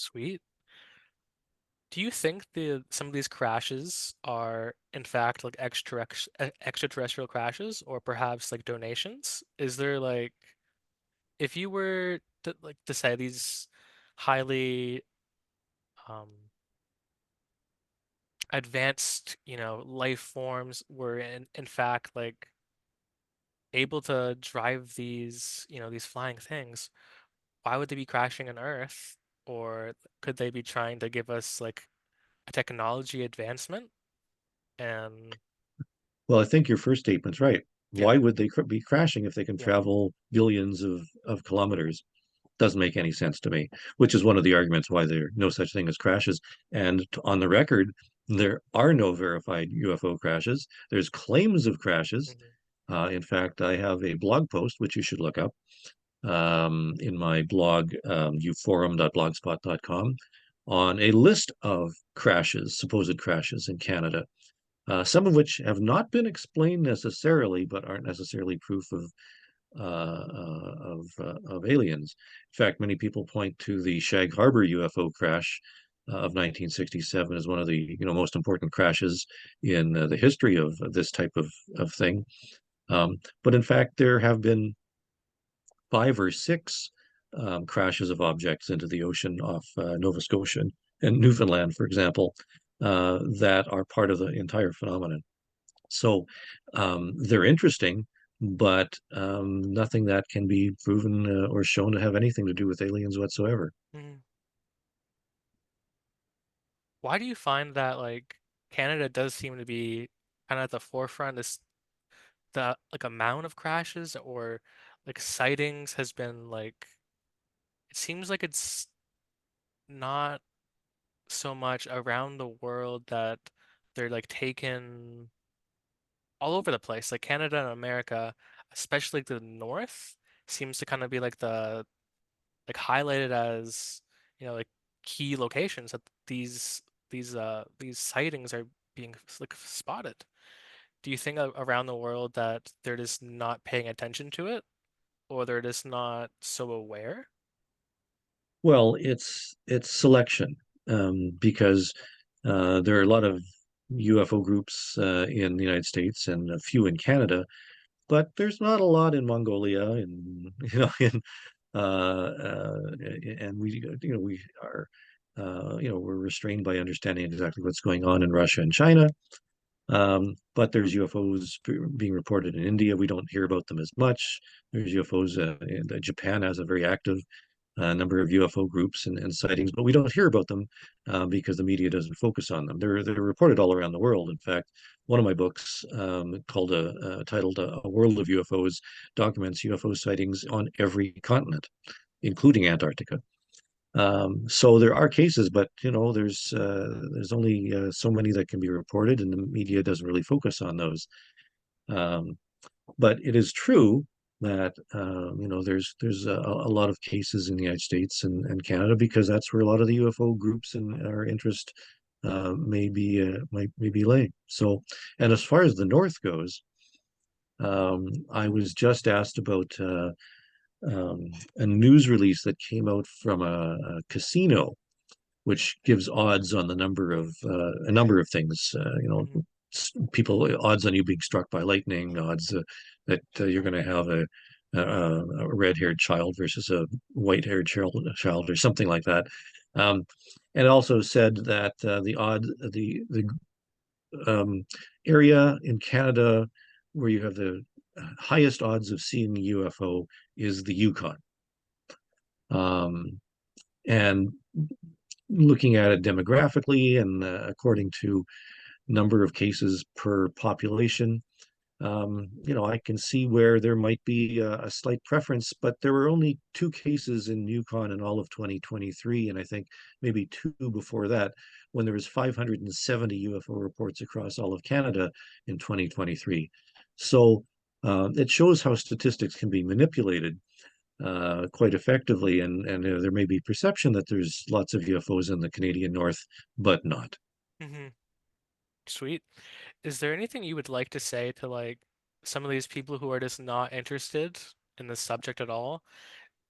Sweet. Do you think some of these crashes are in fact like extraterrestrial crashes or perhaps like donations? Is there like if you were to say these highly um advanced, life forms were in fact like able to drive these, these flying things, why would they be crashing on Earth? Or could they be trying to give us like a technology advancement? And Well, I think your first statement's right. yeah. Why would they be crashing if they can Yeah. travel billions of kilometers? Doesn't make any sense to me, which is one of the arguments why there are no such thing as crashes. And on the record, there are no verified UFO crashes. There's claims of crashes. Mhm. In fact, I have a blog post, which you should look up in my blog, uforum.blogspot.com, on a list of crashes, supposed crashes in Canada, some of which have not been explained necessarily, but aren't necessarily proof of aliens. In fact, many people point to the Shag Harbor UFO crash of 1967 as one of the most important crashes in the history of this type of thing. But in fact, there have been five or six crashes of objects into the ocean off Nova Scotia and Newfoundland, for example, that are part of the entire phenomenon. So they're interesting, but nothing that can be proven or shown to have anything to do with aliens whatsoever. Mhm. Why do you find that like Canada does seem to be kind of at the forefront? Is the like amount of crashes or like sightings has been like it seems like it's not so much around the world that they're like taken all over the place. Like Canada and America, especially the north, seems to kind of be like the like highlighted as, like key locations that these sightings are being like spotted. Do you think around the world that they're just not paying attention to it or they're just not so aware? Well, it's selection because there are a lot of UFO groups in the United States and a few in Canada, but there's not a lot in Mongolia and and we are we're restrained by understanding exactly what's going on in Russia and China. But there's UFOs being reported in India. We don't hear about them as much. There's UFOs in Japan has a very active number of UFO groups and sightings, but we don't hear about them because the media doesn't focus on them. They're reported all around the world. In fact, one of my books titled "A World of UFOs" documents UFO sightings on every continent, including Antarctica. So there are cases, but there's only so many that can be reported, and the media doesn't really focus on those. Um, but it is true that there's a lot of cases in the United States and Canada because that's where a lot of the UFO groups and our interest may be laying. So, and as far as the North goes, I was just asked about a news release that came out from a casino which gives odds on a number of things. Hmm. People odds on you being struck by lightning, odds that you're going to have a red-haired child versus a white-haired child, or something like that. Um, and it also said that the um, area in Canada where you have the highest odds of seeing a UFO is the Yukon. Um, and looking at it demographically and according to number of cases per population, I can see where there might be a slight preference, but there were only two cases in Yukon in all of 2023, and I think maybe two before that, when there was 570 UFO reports across all of Canada in 2023. So it shows how statistics can be manipulated quite effectively, and there may be perception that there's lots of UFOs in the Canadian North, but not. Hmm. Sweet. Is there anything you would like to say to like some of these people who are just not interested in this subject at all?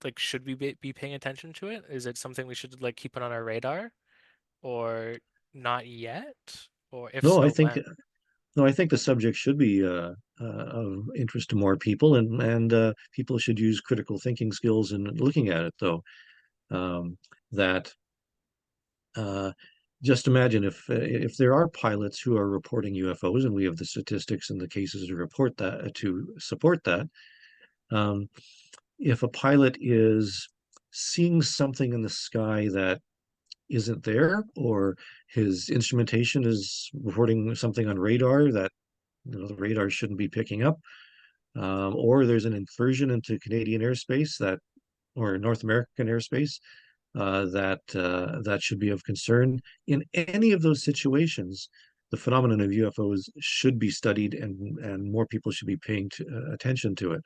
like should we be paying attention to it? Is it something we should like keep it on our radar or not yet? Or if No, I so, think when? no, I think the subject should be of interest to more people, and people should use critical thinking skills in looking at it. Though that uh, just imagine if there are pilots who are reporting UFOs, and we have the statistics and the cases to report that to support that. Um, if a pilot is seeing something in the sky that isn't there, or his instrumentation is reporting something on radar that the radar shouldn't be picking up, or there's an incursion into Canadian airspace that or North American airspace that should be of concern. In any of those situations, the phenomenon of UFOs should be studied, and more people should be paying attention to it.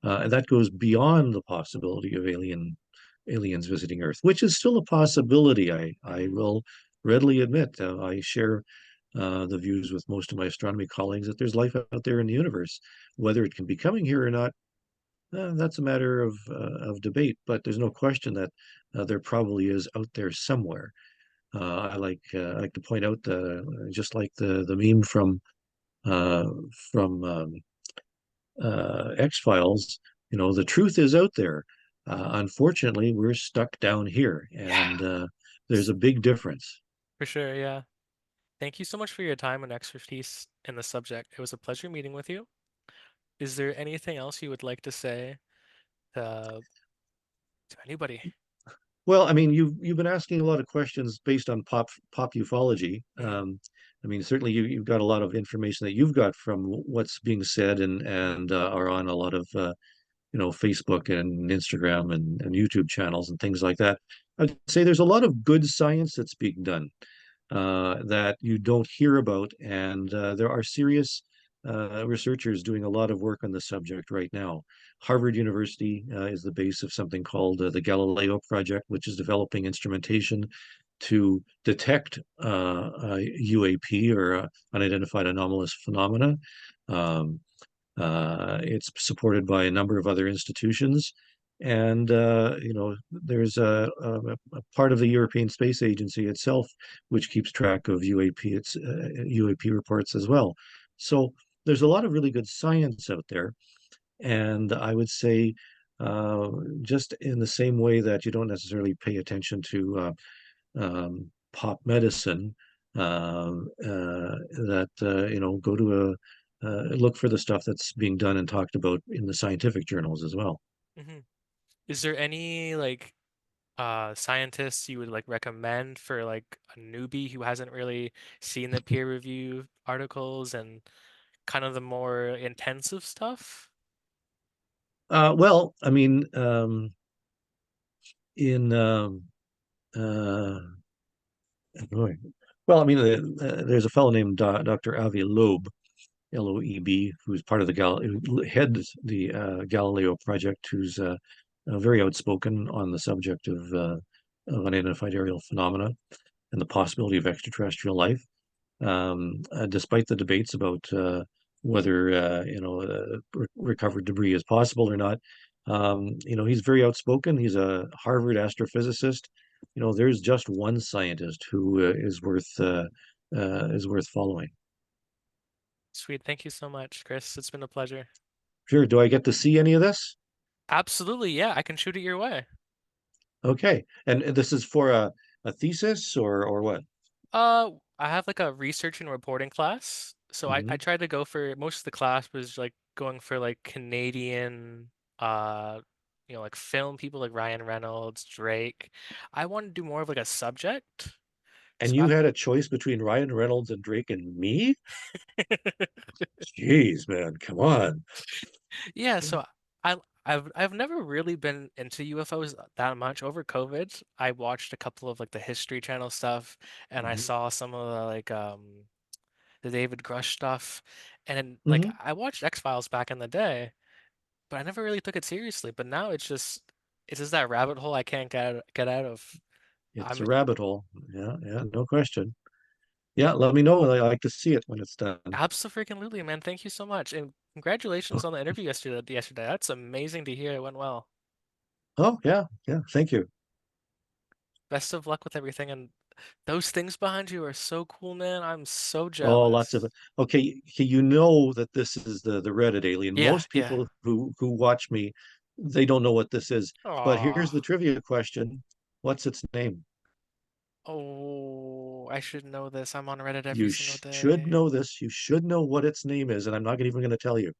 And that goes beyond the possibility of aliens visiting Earth, which is still a possibility. I Hmm. will readily admit. I share the views with most of my astronomy colleagues that there's life out there in the universe. Whether it can be coming here or not, that's a matter of debate. But there's no question that there probably is out there somewhere. I like to point out just like the meme uh, from X-Files, the truth is out there. Unfortunately, we're stuck down here, Yeah, and there's a big difference. for sure. Yeah. Thank you so much for your time and expertise in the subject. It was a pleasure meeting with you. Is there anything else you would like to say to, to anybody? Well, I mean, you've been asking a lot of questions based on pop ufology. Hmm. I mean, certainly you've got a lot of information that you've got from what's being said Hmm. and are on a lot of Facebook and Instagram and YouTube channels and things like that. I'd say there's a lot of good science that's being done that you don't hear about. And there are serious researchers doing a lot of work on the subject right now. Harvard University is the base of something called the Galileo Project, which is developing instrumentation to detect UAP or unidentified anomalous phenomena. Um, it's supported by a number of other institutions. And there's a part of the European Space Agency itself which keeps track of UAP reports as well. So there's a lot of really good science out there, and I would say uh, just in the same way that you don't necessarily pay attention to pop medicine, that go to a look for the stuff that's being done and talked about in the scientific journals as well. Hmm. Is there any like scientists you would like recommend for like a newbie who hasn't really seen the peer review articles and kind of the more intensive stuff? Well, I mean, in uh, well, I mean, there's a fellow named Dr. Avi Loeb, Loeb, who's part of who heads the Galileo project, who's very outspoken on the subject of unidentified aerial phenomena and the possibility of extraterrestrial life. Despite the debates about whether recovered debris is possible or not. He's very outspoken. He's a Harvard astrophysicist. There's just one scientist who is worth following. Sweet. Thank you so much, Chris. It's been a pleasure. Sure. Do I get to see any of this? Absolutely. Yeah, I can shoot it your way. Okay. And this is for a thesis or what? I have like a research and reporting class. So I Hmm. tried to go for most of the class was like going for like Canadian uh like film people like Ryan Reynolds, Drake. I want to do more of like a subject. And So you I had a choice between Ryan Reynolds and Drake and me? Jeez, man, come on. yeah, so I've never really been into UFOs that much over COVID. I watched a couple of like the History Channel stuff and I Hmm. saw some of the like the David Grush stuff. And then, like Hmm. I watched X-Files back in the day, but I never really took it seriously. But now it's just that rabbit hole I can't get out of. It's I'm a rabbit hole. Yeah, yeah, no question. Yeah, let me know. I like to see it when it's done. absolutely, man. Thank you so much. And congratulations on the interview yesterday. That's amazing to hear it went well. Oh, yeah, yeah. Thank you. Best of luck with everything. And those things behind you are so cool, man. I'm so Oh, lots of jealous. okay. You know that this is the Reddit alien. Yeah, Most yeah. people who watch me, they don't know what this is. But here's the Aw. trivia question: what's its name? Oh, I should know this. I'm on Reddit every You single should day. know this. You should know what its name is, and I'm not even going to tell you.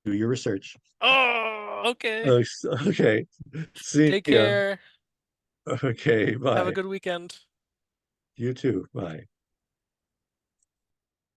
Do your research. Oh, okay. Oh, okay. See Take ya. care. Okay, Have a bye. good weekend. You too. Bye.